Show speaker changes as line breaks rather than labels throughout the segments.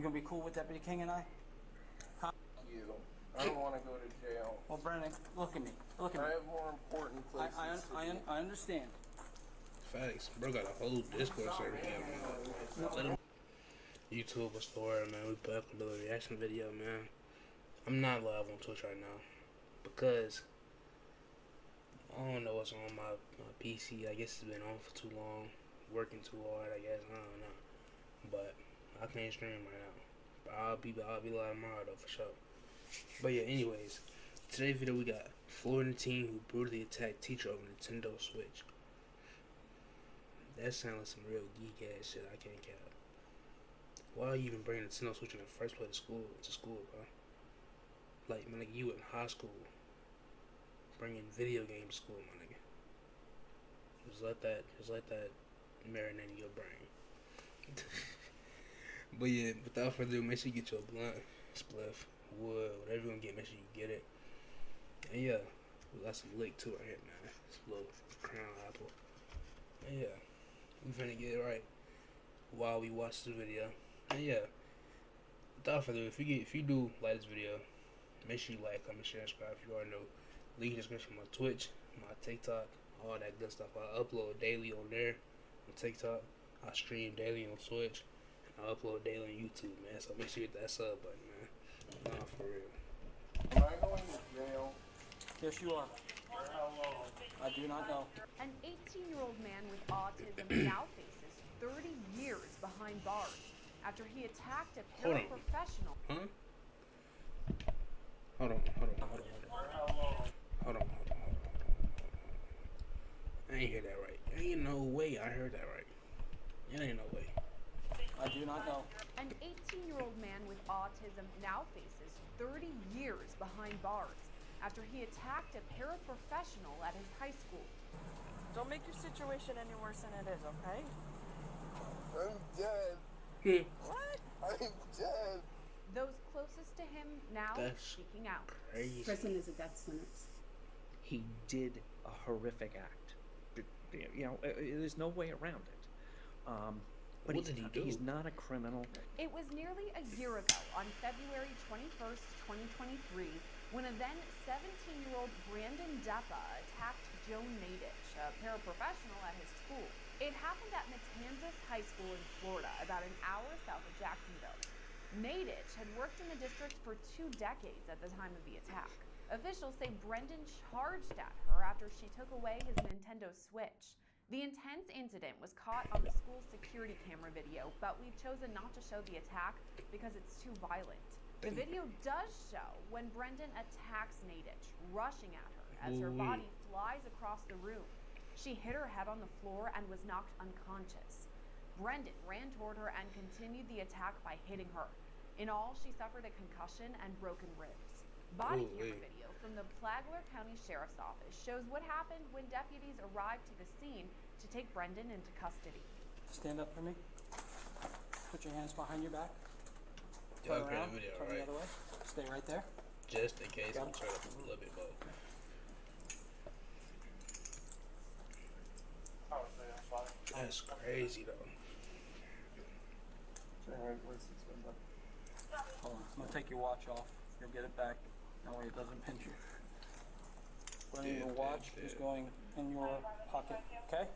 You gonna be cool with Deputy King and I? Huh?
You. I don't want to go to jail.
Well, Brennan, look at me. Look at me.
I have more important places to be.
I understand.
Facts. Bro got a whole Discord server here, man. Let him. YouTube, what's the word, man? We back with another reaction video, man. I'm not live on Twitch right now because I don't know what's on my PC. I guess it's been on for too long, working too hard. I guess I don't know, but I can't stream right now. But I'll be live tomorrow though for sure. But yeah, anyways, today's video we got Florida teen who brutally attacked teacher over Nintendo Switch. That sounds like some real geek ass shit. I can't cap. Why you even bring Nintendo Switch in the first place to school, bro? Like, man, like you in high school, bringing video games to school, my nigga. Just let that marinate in your brain. But yeah, without further ado, make sure you get your blunt, spliff, wood, whatever you gonna get, make sure you get it. And yeah, we got some lick too right here, man. It's a little crown apple. And yeah, we finna get it right while we watch the video. And yeah, without further ado, if you do like this video, make sure you like, comment, share, and subscribe if you already know. Link in the description for my Twitch, my TikTok, all that good stuff. I upload daily on there on TikTok. I stream daily on Twitch. And I upload daily on YouTube, man. So make sure you hit that sub button, man. Nah, for real.
Am I going to jail?
Yes, you are.
For how long?
I do not know.
An 18-year-old man with autism now faces 30 years behind bars after he attacked a
Hold on.
paraprofessional.
Huh? Hold on.
For how long?
Hold on. I ain't hear that right. Ain't no way I heard that right. It ain't no way.
I do not know.
An 18-year-old man with autism now faces 30 years behind bars after he attacked a paraprofessional at his high school.
Don't make your situation any worse than it is, okay?
I'm dead.
What?
I'm dead.
Those closest to him now
That's
speaking out.
crazy.
Prison is a death sentence.
He did a horrific act. You know, there's no way around it. But
What did he do?
He's not a criminal.
It was nearly a year ago, on February 21st, 2023, when a then 17-year-old Brandon Deppa attacked Joe Nadich, a paraprofessional at his school. It happened at Matanzas High School in Florida, about an hour south of Jacksonville. Nadich had worked in the district for 2 decades at the time of the attack. Officials say Brendan charged at her after she took away his Nintendo Switch. The intense incident was caught on the school's security camera video, but we've chosen not to show the attack because it's too violent. The video does show when Brendan attacks Nadich, rushing at her as her body flies across the room. She hit her head on the floor and was knocked unconscious. Brendan ran toward her and continued the attack by hitting her. In all, she suffered a concussion and broken ribs. Body camera video from the Flagler County Sheriff's Office shows what happened when deputies arrived to the scene to take Brendan into custody.
Stand up for me. Put your hands behind your back.
Yeah,
Turn
okay,
around.
video,
Turn the
right?
other way. Stay right there.
Just in case
Got
I'm
it.
trying to a little bit low. That's crazy though.
Hold on. I'm gonna take your watch off. You'll get it back. That way it doesn't pinch you. Brennan, your watch is going in your pocket. Okay?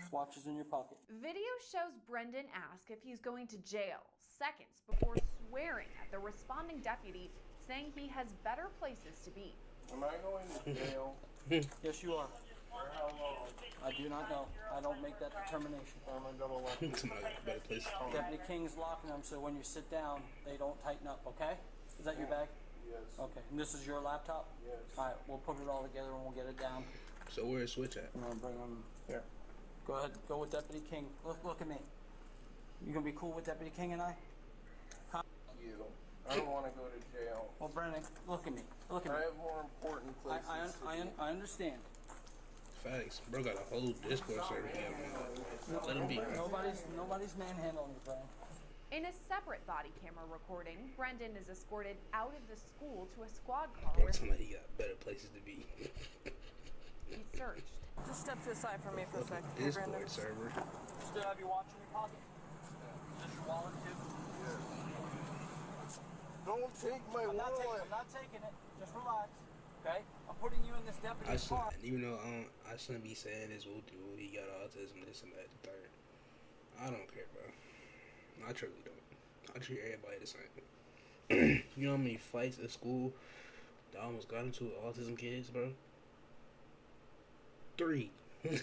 Watch is in your pocket.
Video shows Brendan ask if he's going to jail seconds before swearing at the responding deputy, saying he has better places to be.
Am I going to jail?
Yes, you are.
For how long?
I do not know. I don't make that determination.
I'm a double up.
Somebody got a better place.
Deputy King's locking them so when you sit down, they don't tighten up, okay? Is that your bag?
Yes.
Okay. And this is your laptop?
Yes.
Alright, we'll put it all together and we'll get it down.
So where's Switch at?
I'm gonna bring them
Here.
Go ahead, go with Deputy King. Look at me. You gonna be cool with Deputy King and I?
You. I don't want to go to jail.
Well, Brennan, look at me. Look at
I
me.
have more important places to be.
I understand.
Facts. Bro got a whole Discord server here, man. Let him be, man.
Nobody's manhandling you, Brennan.
In a separate body camera recording, Brendan is escorted out of the school to a squad car
Bro,
where
somebody got better places to be.
he's searched.
Just step to the side for me for a sec.
Discord server.
Still have your watch in your pocket? Is this your wallet too?
Don't take my
I'm not
wallet.
I'm not taking it. Just relax. Okay? I'm putting you in this
I
deputy's
shouldn't,
car.
even though I shouldn't be saying this. He got autism, this and that, the third. I don't care, bro. I truly don't. I treat everybody the same. You know how many fights at school that I almost got into with autism kids, bro? 3.
We're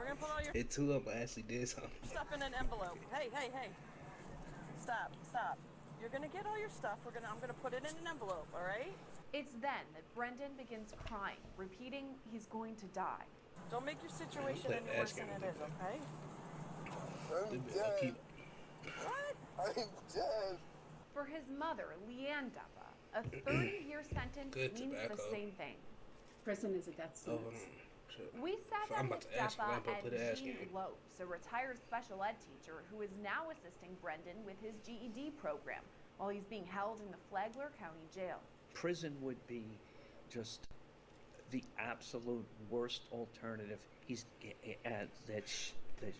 gonna put all your
It 2 up. I actually did something.
stuff in an envelope. Hey, hey, hey. Stop, stop. You're gonna get all your stuff. I'm gonna put it in an envelope, all right?
It's then that Brendan begins crying, repeating he's going to die.
Don't make your situation
Let
any worse
ask
than
him
it
to
is,
do
okay?
I'm
I'll keep.
dead.
What?
I'm dead.
For his mother, Leanne Deppa, a 30-year sentence
Good
means the
tobacco.
same thing.
Prison is a death
Oh, hold
sentence.
on. Shit.
We sat
I'm
down
about
with
to ask you. I'm
Deppa
about to put the
and
ask
Jean
in.
Lopes, a retired special ed teacher who is now assisting Brendan with his GED program while he's being held in the Flagler County Jail.
Prison would be just the absolute worst alternative. The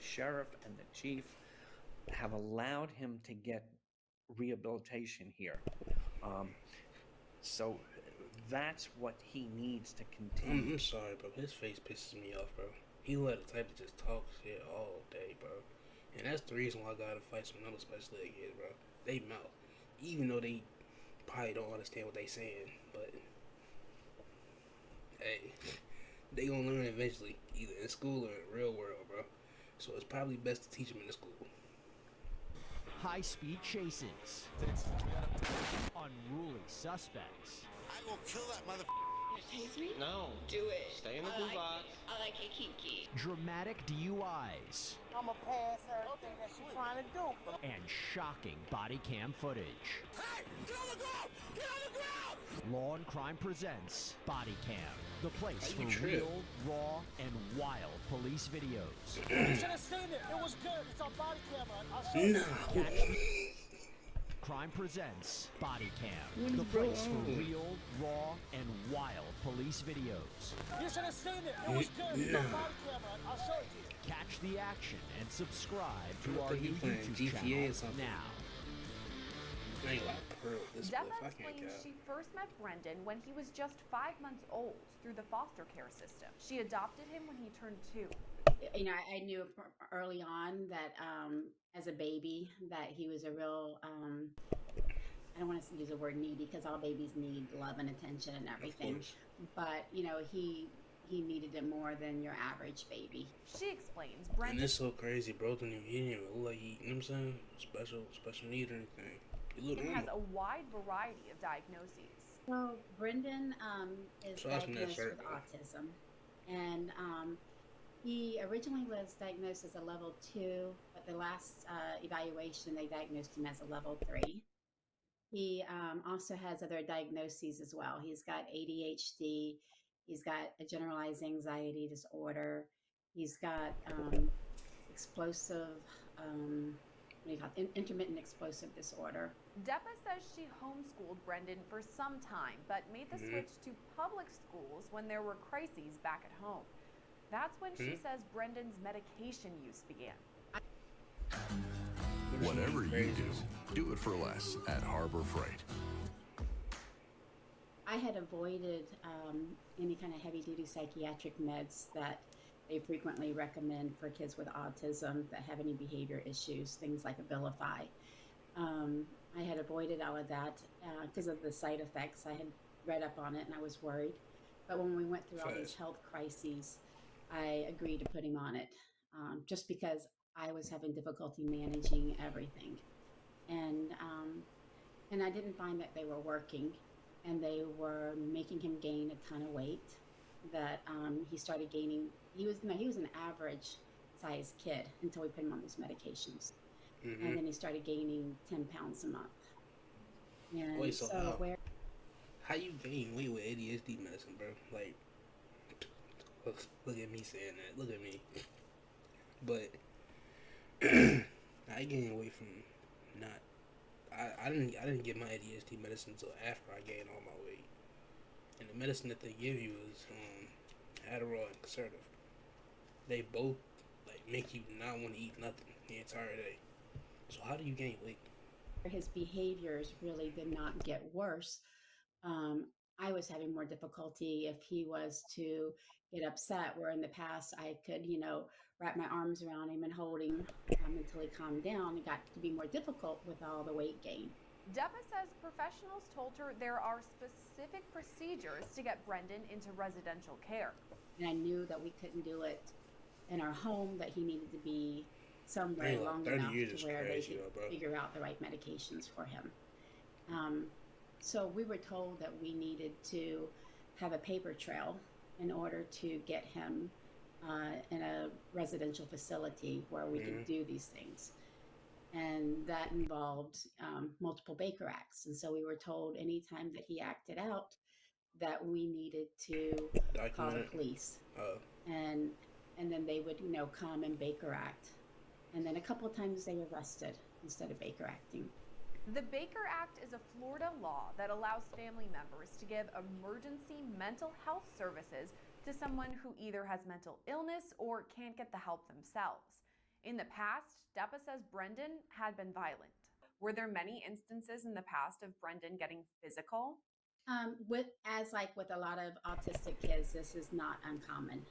sheriff and the chief have allowed him to get rehabilitation here. So that's what he needs to continue.
I'm sorry, bro. His face pisses me off, bro. He let the type to just talk shit all day, bro. And that's the reason why I got to fight some other special ed kids, bro. They mouth. Even though they probably don't understand what they saying, but hey, they gonna learn eventually, either in school or in the real world, bro. So it's probably best to teach them in the school.
High-speed chases, unruly suspects,
I will kill that mother.
Tase me?
No.
Do it.
Stay in the blue box.
I like it kinky.
dramatic DUIs,
I'm a pass everything that she's trying to do.
and shocking body cam footage.
Hey! Get on the ground! Get on the ground!
Law and Crime presents Body Cam, the place
How you
for
trip?
real, raw, and wild police videos.
You should have seen it. It was good. It's on body camera. I'll show you.
No.
Crime presents Body Cam, the place for real, raw, and wild police videos.
You should have seen it. It was good. It's on body camera. I'll show it to you.
Catch the action and subscribe to
I
our
think you
new
playing
YouTube
GTA
channel
or something.
now.
I ain't like pearl this
Deppa
stuff. I can't
explains
count.
she first met Brendan when he was just 5 months old through the foster care system. She adopted him when he turned 2.
You know, I knew early on that as a baby that he was a real, I don't want to use the word needy because all babies need love and attention and everything. But, you know, he needed it more than your average baby.
She explains
And
Brendan
it's so crazy, bro. He didn't even look like he, you know what I'm saying? Special need or anything. He looked
has
normal.
a wide variety of diagnoses.
Well, Brendan is
Trust me, that
diagnosed
shirt,
with
bro.
autism. And he originally was diagnosed as a level 2, but the last evaluation, they diagnosed him as a level 3. He also has other diagnoses as well. He's got ADHD. He's got a generalized anxiety disorder. He's got explosive, what do you call it? Intermittent explosive disorder.
Deppa says she homeschooled Brendan for some time, but made the switch to public schools when there were crises back at home. That's when she says Brendan's medication use began.
Whatever you do it for less at Harbor Freight.
I had avoided any kind of heavy-duty psychiatric meds that they frequently recommend for kids with autism that have any behavior issues, things like Abilify. I had avoided all of that because of the side effects. I had read up on it and I was worried. But when we went through all these health crises, I agreed to put him on it just because I was having difficulty managing everything. And I didn't find that they were working, and they were making him gain a ton of weight. That he started gaining. He was an average sized kid until we put him on these medications, and then he started gaining 10 pounds a month. And
Wait, so how you gain weight with ADHD medicine, bro? Like, look at me saying that. Look at me. But I gained weight from not. I didn't get my ADHD medicine until after I gained all my weight. And the medicine that they give you is Adderall and Concerta. They both like make you not want to eat nothing the entire day. So how do you gain weight?
His behaviors really did not get worse. I was having more difficulty if he was to get upset, where in the past I could, wrap my arms around him and hold him until he calmed down. It got to be more difficult with all the weight gain.
Depa says professionals told her there are specific procedures to get Brendan into residential care.
And I knew that we couldn't do it in our home, that he needed to be somewhere
Dang, like
long
30
enough
years
to
is
where
crazy,
they
though,
could
bro.
figure out the right medications for him. So we were told that we needed to have a paper trail in order to get him in a residential facility where we could do these things. And that involved multiple Baker Acts. And so we were told anytime that he acted out that we needed to call the police. And then they would, come and Baker Act. And then a couple of times they were arrested instead of Baker Acting.
The Baker Act is a Florida law that allows family members to give emergency mental health services to someone who either has mental illness or can't get the help themselves. In the past, Depa says Brendan had been violent. Were there many instances in the past of Brendan getting physical?
With a lot of autistic kids, this is not uncommon.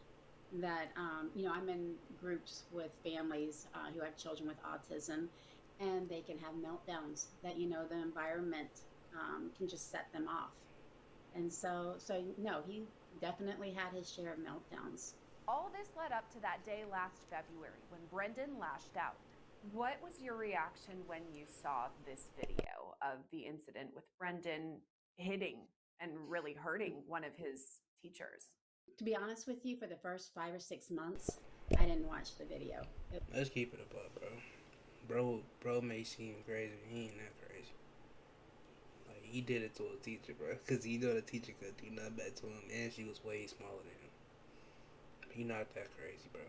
That I'm in groups with families who have children with autism, and they can have meltdowns. That the environment can just set them off, and so no, he definitely had his share of meltdowns.
All this led up to that day last February when Brendan lashed out. What was your reaction when you saw this video of the incident with Brendan hitting and really hurting one of his teachers?
To be honest with you, for the first 5 or 6 months, I didn't watch the video.
Let's keep it above, bro. Bro may seem crazy, but he ain't that crazy. Like, he did it to a teacher, bro. Because the teacher could do nothing back to him, and she was way smaller than him. He not that crazy, bro.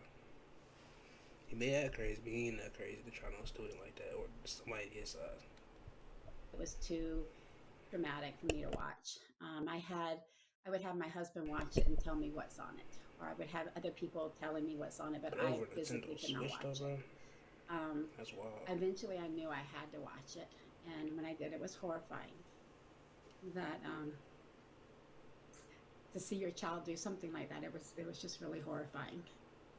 He may act crazy, but he ain't that crazy to try on a student like that, or somebody his size.
It was too traumatic for me to watch. I would have my husband watch it and tell me what's on it, or I would have other people telling me what's on it, but I physically could not watch it.
That's wild.
Eventually, I knew I had to watch it, and when I did, it was horrifying. That to see your child do something like that, it was just really horrifying.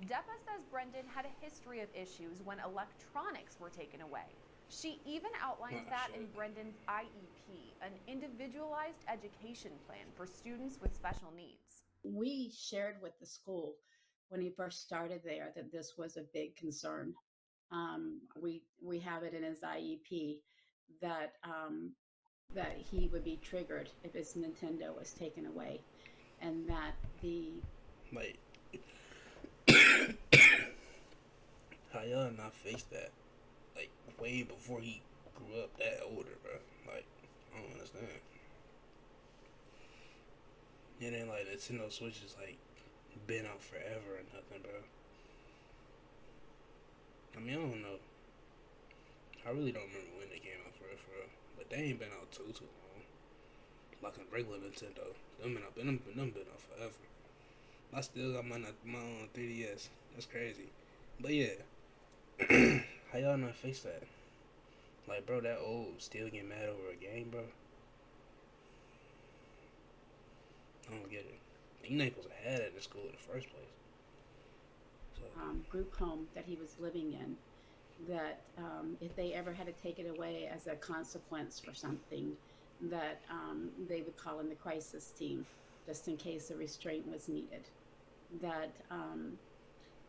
Depa says Brendan had a history of issues when electronics were taken away. She even outlines that in Brendan's IEP, an individualized education plan for students with special needs.
We shared with the school when he first started there that this was a big concern. We have it in his IEP that he would be triggered if his Nintendo was taken away, and that
like how y'all not face that? Like, way before he grew up that older, bro. Like, I don't understand. And then, like, the Nintendo Switch is, like, been out forever or nothing, bro. I mean, I don't know. I really don't remember when they came out for real. But they ain't been out too long. Like a regular Nintendo. Them been out forever. I still got my own 3DS. That's crazy. But yeah. How y'all not face that? Like, bro, that old still get mad over a game, bro? I don't get it. You ain't supposed to have that in school in the first place. So.
Group home that he was living in, that if they ever had to take it away as a consequence for something, that they would call in the crisis team just in case a restraint was needed. That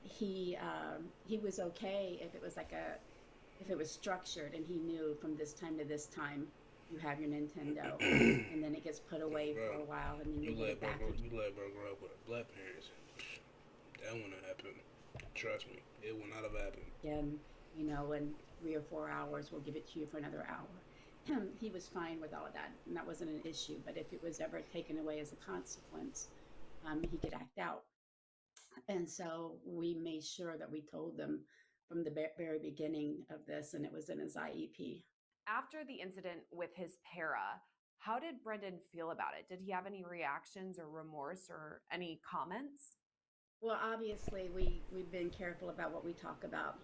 he was okay if it was if it was structured and he knew from this time to this time you have your Nintendo and then it gets put away for a while and then you get it back.
You let bro grow up with black parents. That wouldn't have happened. Trust me, it would not have happened.
And in 3 or 4 hours we'll give it to you for another hour. He was fine with all of that, and that wasn't an issue. But if it was ever taken away as a consequence, he could act out. And so we made sure that we told them from the very beginning of this, and it was in his IEP.
After the incident with his para, how did Brendan feel about it? Did he have any reactions or remorse or any comments?
Well, obviously, we've been careful about what we talk about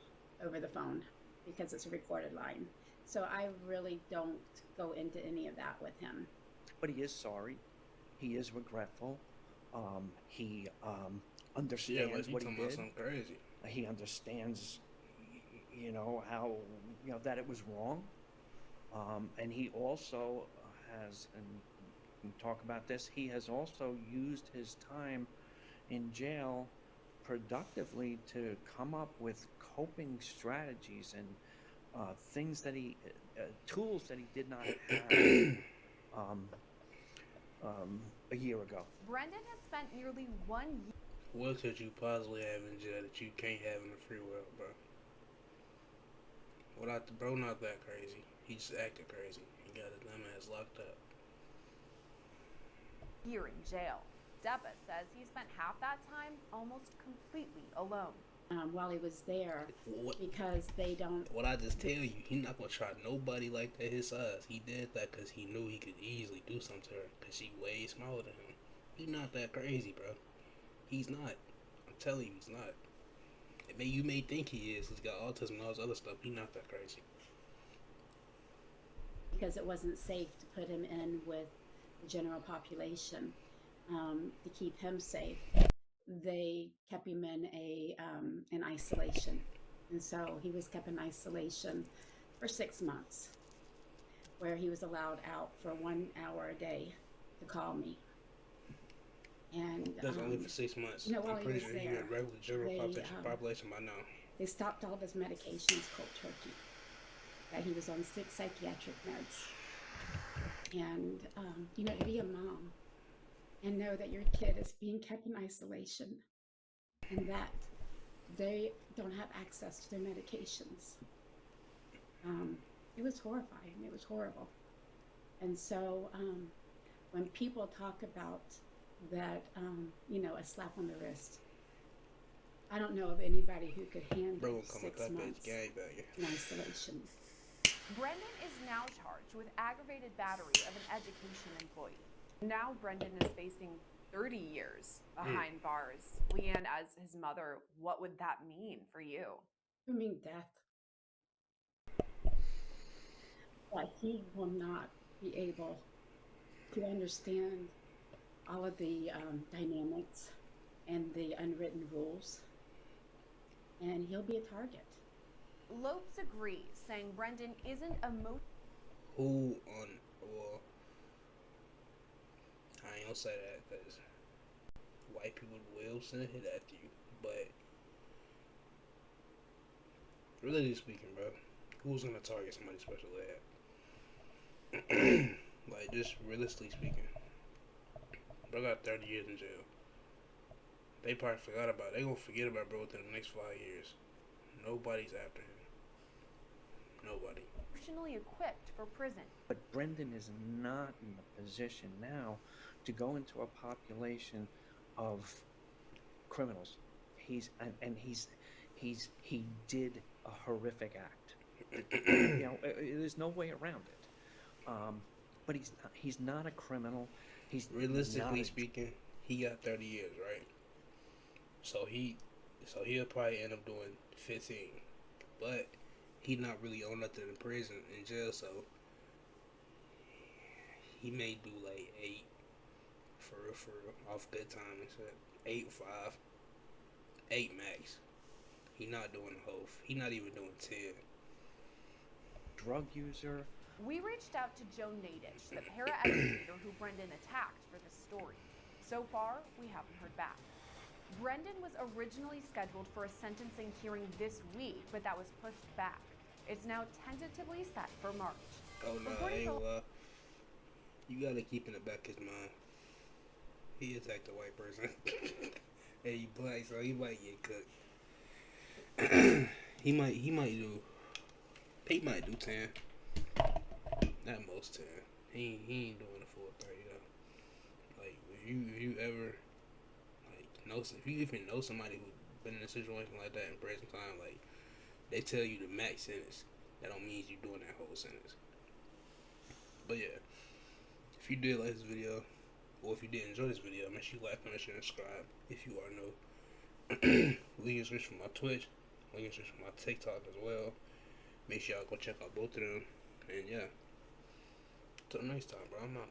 over the phone because it's a recorded line. So I really don't go into any of that with him.
But he is sorry. He is regretful. He understands
like you
what he
talking about
did.
something crazy.
He understands, how, that it was wrong. And he also has, and we can talk about this, he has also used his time in jail productively to come up with coping strategies and things that tools that he did not have a year ago.
Brendan has spent nearly 1 year.
What could you possibly have in jail that you can't have in the free world, bro? Without the bro, not that crazy. He just acted crazy. He got his dumb ass locked up.
Year in jail. Deppa says he spent half that time almost completely alone.
While he was there,
What?
because they don't.
What I just tell you, he not gonna try nobody like that his size. He did that because he knew he could easily do something to her because she way smaller than him. He not that crazy, bro. He's not. I'm telling you, he's not. You may think he is. He's got autism and all this other stuff. He's not that crazy.
Because it wasn't safe to put him in with the general population, to keep him safe. They kept him in isolation, and so he was kept in isolation for 6 months, where he was allowed out for 1 hour a day to call me. And
That's only for 6 months.
while
I'm
he
pretty
was
sure he
there,
had regular general
they,
population by now.
They stopped all of his medications cold turkey. That he was on 6 psychiatric meds. And, to be a mom and know that your kid is being kept in isolation and that they don't have access to their medications. It was horrifying. It was horrible. And so when people talk about that, a slap on the wrist, I don't know of anybody who could handle 6 months in isolation.
Brendan is now charged with aggravated battery of an education employee. Now Brendan is facing 30 years behind bars. Leanne, as his mother, what would that mean for you?
I mean, death. But he will not be able to understand all of the dynamics and the unwritten rules. And he'll be a target.
Lopes agrees, saying Brendan isn't
Who on, well, I ain't gonna say that because white people will send it after you, but really speaking, bro, who's gonna target somebody special like that? Like, just realistically speaking, bro got 30 years in jail. They probably forgot about it. They gonna forget about bro within the next 5 years. Nobody's after him. Nobody.
emotionally equipped for prison.
But Brendan is not in the position now to go into a population of criminals. He did a horrific act. There's no way around it. But he's not a criminal. He's
realistically speaking, he got 30 years, right? So he'll probably end up doing 15, but he not really on nothing in prison, in jail, so he may do like 8 for real, off good time and shit. 8, 5, 8 max. He not doing the whole. He not even doing 10.
Drug user.
We reached out to Joe Nadich, the para-educator who Brendan attacked for this story. So far, we haven't heard back. Brendan was originally scheduled for a sentencing hearing this week, but that was pushed back. It's now tentatively set for March.
Oh no, you gotta keep in the back of his mind. He attacked a white person. Hey, you black, so he might get cooked. he might do 10. At most 10. He ain't doing the full 30 though. Like if you ever if you even know somebody who's been in a situation like that in prison time, like they tell you the max sentence, that don't mean you doing that whole sentence. But yeah, if you did like this video, or if you did enjoy this video, make sure you like, comment, share, and subscribe if you are new. Link is for my Twitch, link is for my TikTok as well. Make sure y'all go check out both of them. And yeah. Till next time, bro. I'm out.